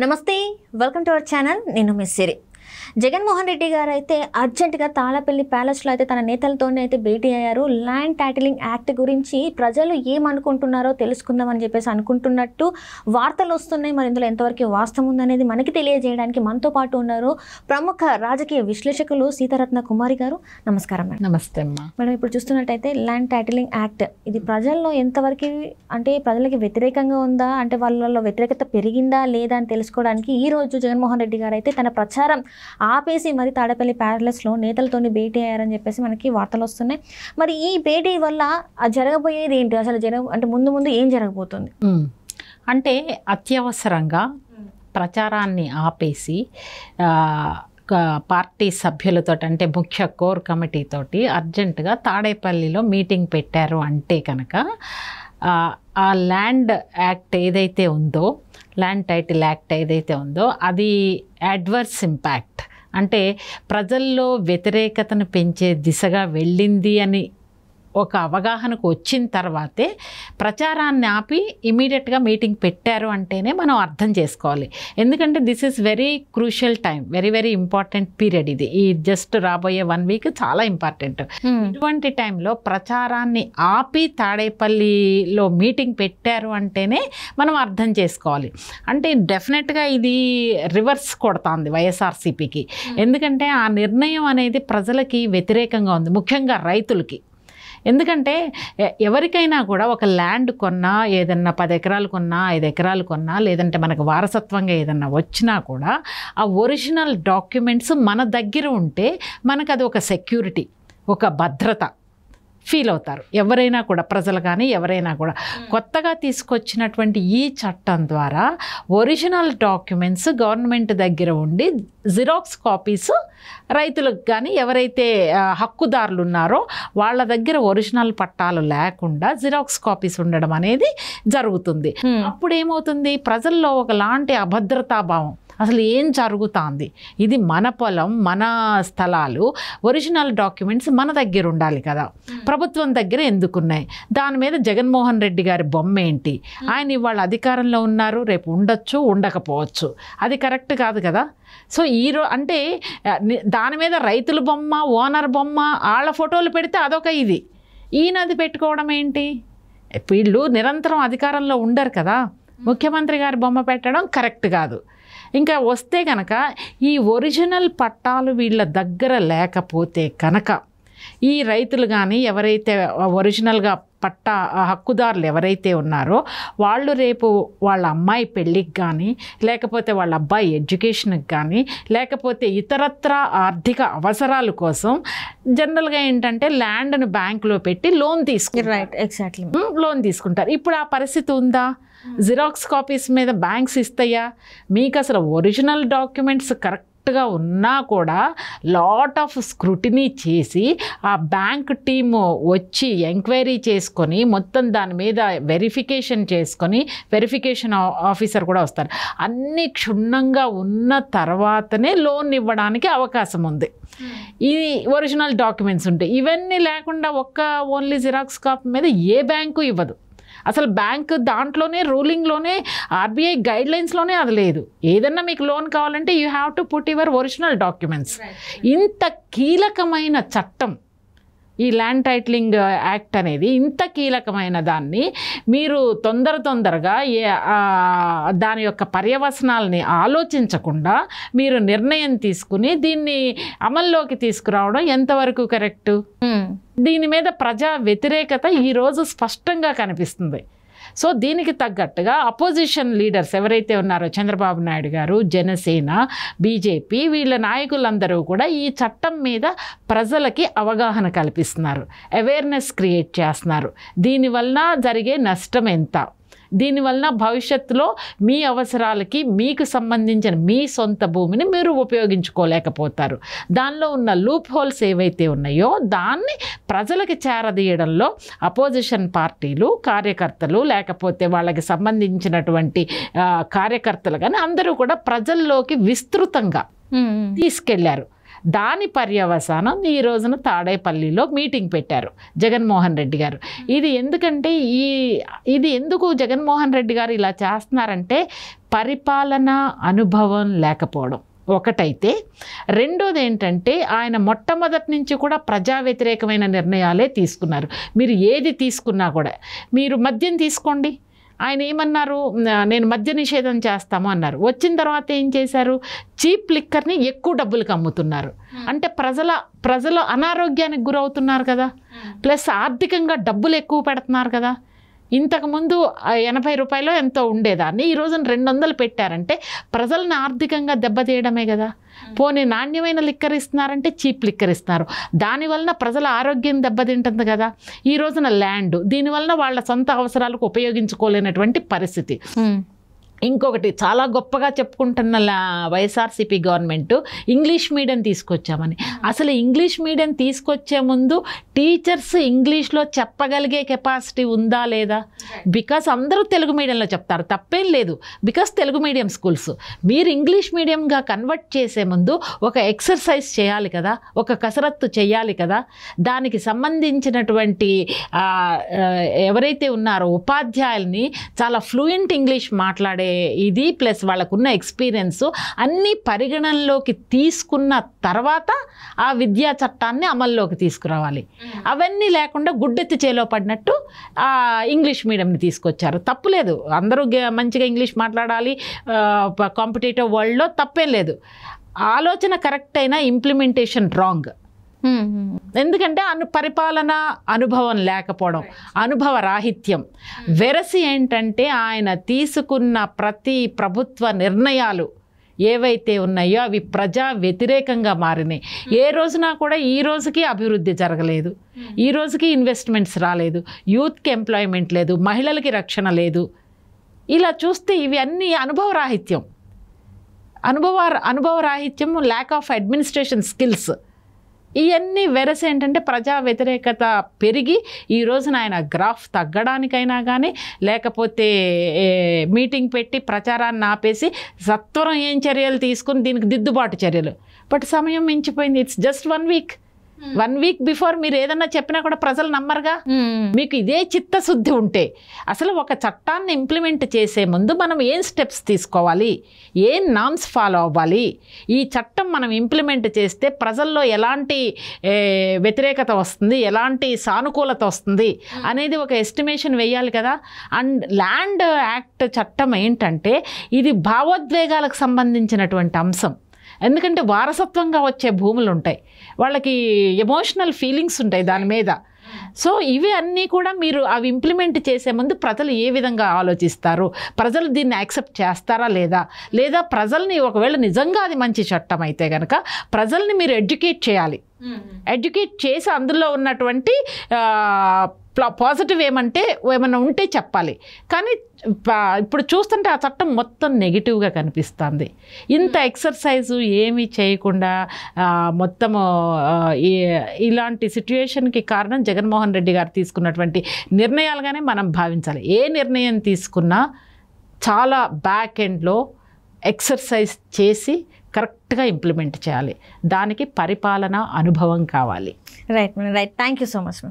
నమస్తే welcome to our channel నేను miss సిరి జగన్మోహన్ రెడ్డి గారు అయితే అర్జెంటుగా తాళపల్లి ప్యాలెస్లో అయితే తన నేతలతోనే అయితే భేటీ అయ్యారు. ల్యాండ్ టైటిలింగ్ యాక్ట్ గురించి ప్రజలు ఏమనుకుంటున్నారో తెలుసుకుందామని చెప్పేసి అనుకుంటున్నట్టు వార్తలు వస్తున్నాయి. మరి ఇందులో ఎంతవరకు వాస్తవం ఉందనేది మనకి తెలియజేయడానికి మనతో పాటు ఉన్నారు ప్రముఖ రాజకీయ విశ్లేషకులు సీతారత్న కుమారి గారు. నమస్కారం మేడం. నమస్తే అమ్మా. మేడం, ఇప్పుడు చూస్తున్నట్టయితే ల్యాండ్ టైటిలింగ్ యాక్ట్ ఇది ప్రజల్లో ఎంతవరకు అంటే ప్రజలకి వ్యతిరేకంగా ఉందా, అంటే వాళ్ళలో వ్యతిరేకత పెరిగిందా లేదా అని తెలుసుకోవడానికి ఈరోజు జగన్మోహన్ రెడ్డి గారు అయితే తన ప్రచారం ఆపేసి మరి తాడేపల్లి ప్యాలెస్లో నేతలతోని భేటీ అయ్యారని చెప్పేసి మనకి వార్తలు వస్తున్నాయి. మరి ఈ భేటీ వల్ల జరగబోయేది ఏంటి, అసలు అంటే ముందు ఏం జరగబోతుంది? అంటే అత్యవసరంగా ప్రచారాన్ని ఆపేసి పార్టీ సభ్యులతో అంటే ముఖ్య కోర్ కమిటీ తోటి అర్జెంటుగా తాడేపల్లిలో మీటింగ్ పెట్టారు అంటే కనుక ఆ ల్యాండ్ యాక్ట్ ఏదైతే ఉందో, ల్యాండ్ టైటిల్ యాక్ట్ ఏదైతే ఉందో అది అడ్వర్స్ ఇంపాక్ట్ అంటే ప్రజల్లో వ్యతిరేకతను పెంచే దిశగా వెళ్ళింది అని ఒక అవగాహనకు వచ్చిన తర్వాతే ప్రచారాన్ని ఆపి ఇమీడియట్గా మీటింగ్ పెట్టారు అంటేనే మనం అర్థం చేసుకోవాలి. ఎందుకంటే this is very crucial time, very important period. ఇది ఈ జస్ట్ రాబోయే 1 వీక్ చాలా ఇంపార్టెంట్. ఇటువంటి టైంలో ప్రచారాన్ని ఆపి తాడేపల్లిలో మీటింగ్ పెట్టారు అంటేనే మనం అర్థం చేసుకోవాలి. అంటే డెఫినెట్గా ఇది రివర్స్ కొడుతోంది వైఎస్ఆర్సీపీకి. ఎందుకంటే ఆ నిర్ణయం అనేది ప్రజలకి వ్యతిరేకంగా ఉంది, ముఖ్యంగా రైతులకి. ఎందుకంటే ఎవరికైనా కూడా ఒక ల్యాండ్ కొన్నా, ఏదన్నా 10 ఎకరాలు కొన్నా, 5 ఎకరాలు కొన్నా, లేదంటే మనకు వారసత్వంగా ఏదన్నా వచ్చినా కూడా ఆ ఒరిజినల్ డాక్యుమెంట్స్ మన దగ్గర ఉంటే మనకు అది ఒక సెక్యూరిటీ, ఒక భద్రత ఫీల్ అవుతారు ఎవరైనా కూడా, ప్రజలు కానీ ఎవరైనా కూడా. కొత్తగా తీసుకొచ్చినటువంటి ఈ చట్టం ద్వారా ఒరిజినల్ డాక్యుమెంట్స్ గవర్నమెంట్ దగ్గర ఉండి జిరాక్స్ కాపీస్ రైతులకు కానీ ఎవరైతే హక్కుదారులు ఉన్నారో వాళ్ళ దగ్గర ఒరిజినల్ పట్టాలు లేకుండా జిరాక్స్ కాపీస్ ఉండడం అనేది జరుగుతుంది. అప్పుడు ఏమవుతుంది, ప్రజల్లో ఒకలాంటి అభద్రతాభావం, అసలు ఏం జరుగుతుంది, ఇది మన పొలం, మన స్థలాలు, ఒరిజినల్ డాక్యుమెంట్స్ మన దగ్గర ఉండాలి కదా, ప్రభుత్వం దగ్గర ఎందుకున్నాయి, దాని మీద జగన్మోహన్ రెడ్డి గారి బొమ్మ ఏంటి, ఆయన ఇవాళ అధికారంలో ఉన్నారు, రేపు ఉండొచ్చు ఉండకపోవచ్చు, అది కరెక్ట్ కాదు కదా. సో అంటే దాని మీద రైతుల బొమ్మ, ఓనర్ బొమ్మ, వాళ్ళ ఫోటోలు పెడితే అదొక ఇది, ఈయనది పెట్టుకోవడం ఏంటి? వీళ్ళు నిరంతరం అధికారంలో ఉండరు కదా, ముఖ్యమంత్రి గారి బొమ్మ పెట్టడం కరెక్ట్ కాదు. ఇంకా వస్తే కనుక ఈ ఒరిజినల్ పట్టాలు వీళ్ళ దగ్గర లేకపోతే కనుక ఈ రైతులు కానీ ఎవరైతే ఒరిజినల్గా పట్టా హక్కుదారులు ఎవరైతే ఉన్నారో వాళ్ళు రేపు వాళ్ళ అమ్మాయి పెళ్ళికి కానీ, లేకపోతే వాళ్ళ అబ్బాయి ఎడ్యుకేషన్కి కానీ, లేకపోతే ఇతరత్ర ఆర్థిక అవసరాల కోసం జనరల్గా ఏంటంటే ల్యాండ్ను బ్యాంకులో పెట్టి లోన్ తీసుకుంటారు. రైట్, ఎగ్జాక్ట్లీ, లోన్ తీసుకుంటారు. ఇప్పుడు ఆ పరిస్థితి ఉందా? జిరాక్స్ కాపీస్ మీద బ్యాంక్స్ ఇస్తాయా? మీకు అసలు ఒరిజినల్ డాక్యుమెంట్స్ కరెక్ట్గా ఉన్నా కూడా లాట్ ఆఫ్ స్క్రూటినీ చేసి ఆ బ్యాంక్ టీము వచ్చి ఎంక్వైరీ చేసుకొని మొత్తం దాని మీద వెరిఫికేషన్ చేసుకొని, వెరిఫికేషన్ ఆఫీసర్ కూడా వస్తారు, అన్నీ క్షుణ్ణంగా ఉన్న తర్వాతనే లోన్ ఇవ్వడానికి అవకాశం ఉంది. ఇది ఒరిజినల్ డాక్యుమెంట్స్ ఉంటాయి. ఇవన్నీ లేకుండా ఓన్లీ జిరాక్స్ కాపీ మీద ఏ బ్యాంకు ఇవ్వదు. అసలు బ్యాంక్ దాంట్లోనే రూలింగ్లోనే ఆర్బీఐ గైడ్లైన్స్లోనే అది లేదు. ఏదన్నా మీకు లోన్ కావాలంటే you have to put your original documents. ఇంత కీలకమైన చట్టం ఈ ల్యాండ్ టైటిలింగ్ యాక్ట్ అనేది, ఇంత కీలకమైన దాన్ని మీరు తొందరగా దాని యొక్క పర్యవసనాలని ఆలోచించకుండా మీరు నిర్ణయం తీసుకుని దీన్ని అమల్లోకి తీసుకురావడం ఎంతవరకు కరెక్టు? దీని మీద ప్రజా వ్యతిరేకత ఈరోజు స్పష్టంగా కనిపిస్తుంది. సో దీనికి తగ్గట్టుగా అపోజిషన్ లీడర్స్ ఎవరైతే ఉన్నారో చంద్రబాబు నాయుడు గారు, జనసేన, బీజేపీ, వీళ్ళ నాయకులందరూ కూడా ఈ చట్టం మీద ప్రజలకి అవగాహన కల్పిస్తున్నారు, అవేర్నెస్ క్రియేట్ చేస్తున్నారు. దీనివల్ల జరిగే నష్టం ఎంత, దీనివల్ల భవిష్యత్తులో మీ అవసరాలకి మీకు సంబంధించిన మీ సొంత భూమిని మీరు ఉపయోగించుకోలేకపోతారు. దానిలో ఉన్న లూప్ హోల్స్ ఏవైతే ఉన్నాయో దాన్ని ప్రజలకి చేరదీయడంలో అపోజిషన్ పార్టీలు, కార్యకర్తలు, లేకపోతే వాళ్ళకి సంబంధించినటువంటి కార్యకర్తలు కానీ అందరూ కూడా ప్రజల్లోకి విస్తృతంగా తీసుకెళ్లారు. దాని పర్యవసానం ఈ రోజున తాడేపల్లిలో మీటింగ్ పెట్టారు జగన్మోహన్ రెడ్డి గారు. ఇది ఎందుకంటే ఇది ఎందుకు జగన్మోహన్ రెడ్డి గారు ఇలా చేస్తున్నారంటే పరిపాలనా అనుభవం లేకపోవడం ఒకటైతే, రెండోది ఏంటంటే ఆయన మొట్టమొదటి నుంచి కూడా ప్రజా వ్యతిరేకమైన నిర్ణయాలే తీసుకున్నారు. మీరు ఏది తీసుకున్నా కూడా, మీరు మద్యం తీసుకోండి, ఆయన ఏమన్నారు, నేను మద్య నిషేధం చేస్తాము అన్నారు. వచ్చిన తర్వాత ఏం చేశారు, చీప్ లిక్కర్ని ఎక్కువ డబ్బులకు అమ్ముతున్నారు. అంటే ప్రజలు అనారోగ్యానికి గురవుతున్నారు కదా, ప్లస్ ఆర్థికంగా డబ్బులు ఎక్కువ పెడుతున్నారు కదా. ఇంతకుముందు 80 రూపాయలు ఎంతో ఉండేదాన్ని ఈ రోజున 200 పెట్టారంటే ప్రజలను ఆర్థికంగా దెబ్బతీయడమే కదా. పోనీ నాణ్యమైన లిక్కర్ ఇస్తున్నారంటే చీప్ లిక్కర్ ఇస్తున్నారు, దానివలన ప్రజల ఆరోగ్యం దెబ్బతింటుంది కదా. ఈ రోజున ల్యాండ్ దీనివలన వాళ్ళ సొంత అవసరాలకు ఉపయోగించుకోలేనటువంటి పరిస్థితి. ఇంకొకటి చాలా గొప్పగా చెప్పుకుంటున్న వైఎస్ఆర్సీపీ గవర్నమెంట్ ఇంగ్లీష్ మీడియం తీసుకొచ్చామని. అసలు ఇంగ్లీష్ మీడియం తీసుకొచ్చే ముందు టీచర్స్ ఇంగ్లీష్లో చెప్పగలిగే కెపాసిటీ ఉందా లేదా? బికాస్ అందరూ తెలుగు మీడియంలో చెప్తారు, తప్పేం లేదు, బికాస్ తెలుగు మీడియం స్కూల్స్. మీరు ఇంగ్లీష్ మీడియంగా కన్వర్ట్ చేసే ముందు ఒక ఎక్సర్సైజ్ చేయాలి కదా, ఒక కసరత్తు చేయాలి కదా. దానికి సంబంధించినటువంటి ఎవరైతే ఉన్నారో ఉపాధ్యాయుల్ని చాలా ఫ్లూయెంట్ ఇంగ్లీష్ మాట్లాడే ఇది ప్లస్ వాళ్ళకున్న ఎక్స్పీరియన్స్ అన్నీ పరిగణనలోకి తీసుకున్న తర్వాత ఆ విద్యా చట్టాన్ని అమల్లోకి తీసుకురావాలి. అవన్నీ లేకుండా గుడ్డెత్తి చేలో పడినట్టు ఇంగ్లీష్ మీడియంని తీసుకొచ్చారు. తప్పులేదు, అందరూ మంచిగా ఇంగ్లీష్ మాట్లాడాలి కాంపిటేటివ్ వరల్డ్లో, తప్పేం లేదు. ఆలోచన కరెక్ట్ అయినా ఇంప్లిమెంటేషన్ రాంగ్. ఎందుకంటే పరిపాలన అనుభవం లేకపోవడం, అనుభవ రాహిత్యం. వెరసి ఏంటంటే ఆయన తీసుకున్న ప్రతి ప్రభుత్వ నిర్ణయాలు ఏవైతే ఉన్నాయో అవి ప్రజా వ్యతిరేకంగా మారినాయి. ఏ రోజున కూడా ఈ రోజుకి అభివృద్ధి జరగలేదు, ఈ రోజుకి ఇన్వెస్ట్మెంట్స్ రాలేదు, యూత్కి ఎంప్లాయ్మెంట్ లేదు, మహిళలకి రక్షణ లేదు. ఇలా చూస్తే ఇవి అన్నీ అనుభవ రాహిత్యం, ల్యాక్ ఆఫ్ అడ్మినిస్ట్రేషన్ స్కిల్స్. ఇవన్నీ వెరసి ఏంటంటే ప్రజా వ్యతిరేకత పెరిగి ఈ రోజున ఆయన గ్రాఫ్ తగ్గడానికైనా కానీ, లేకపోతే మీటింగ్ పెట్టి ప్రచారాన్ని ఆపేసి సత్వరం ఏం చర్యలు తీసుకుని దీనికి దిద్దుబాటు చర్యలు. బట్ సమయం మించిపోయింది. It's just 1 week. 1 week before మీరు ఏదన్నా చెప్పినా కూడా ప్రజలు నమ్మరుగా. మీకు ఇదే చిత్తశుద్ధి ఉంటే అసలు ఒక చట్టాన్ని ఇంప్లిమెంట్ చేసే ముందు మనం ఏం స్టెప్స్ తీసుకోవాలి, ఏం నామ్స్ ఫాలో అవ్వాలి, ఈ చట్టం మనం ఇంప్లిమెంట్ చేస్తే ప్రజల్లో ఎలాంటి వ్యతిరేకత వస్తుంది, ఎలాంటి సానుకూలత వస్తుంది అనేది ఒక ఎస్టిమేషన్ వేయాలి కదా. అండ్ ల్యాండ్ యాక్ట్ చట్టం ఏంటంటే ఇది భావోద్వేగాలకు సంబంధించినటువంటి అంశం. ఎందుకంటే వారసత్వంగా వచ్చే భూములు ఉంటాయి, వాళ్ళకి ఎమోషనల్ ఫీలింగ్స్ ఉంటాయి దాని మీద. సో ఇవి అన్నీ కూడా మీరు అవి ఇంప్లిమెంట్ చేసే ముందు ప్రజలు ఏ విధంగా ఆలోచిస్తారు, ప్రజలు దీన్ని యాక్సెప్ట్ చేస్తారా లేదా ప్రజల్ని ఒకవేళ నిజంగా అది మంచి చట్టం అయితే కనుక ప్రజల్ని మీరు ఎడ్యుకేట్ చేయాలి. ఎడ్యుకేట్ చేసి అందులో ఉన్నటువంటి పాజిటివ్ ఏమన్నా ఉంటే చెప్పాలి. కానీ ఇప్పుడు చూస్తుంటే ఆ చట్టం మొత్తం నెగిటివ్గా కనిపిస్తుంది. ఇంత ఎక్సర్సైజు ఏమీ చేయకుండా మొత్తము ఇలాంటి సిట్యుయేషన్కి కారణం జగన్మోహన్ రెడ్డి గారు తీసుకున్నటువంటి నిర్ణయాలుగానే మనం భావించాలి. ఏ నిర్ణయం తీసుకున్నా చాలా బ్యాక్ ఎండ్లో ఎక్సర్సైజ్ చేసి కరెక్ట్గా ఇంప్లిమెంట్ చేయాలి. దానికి పరిపాలన అనుభవం కావాలి. Right. Thank you so much.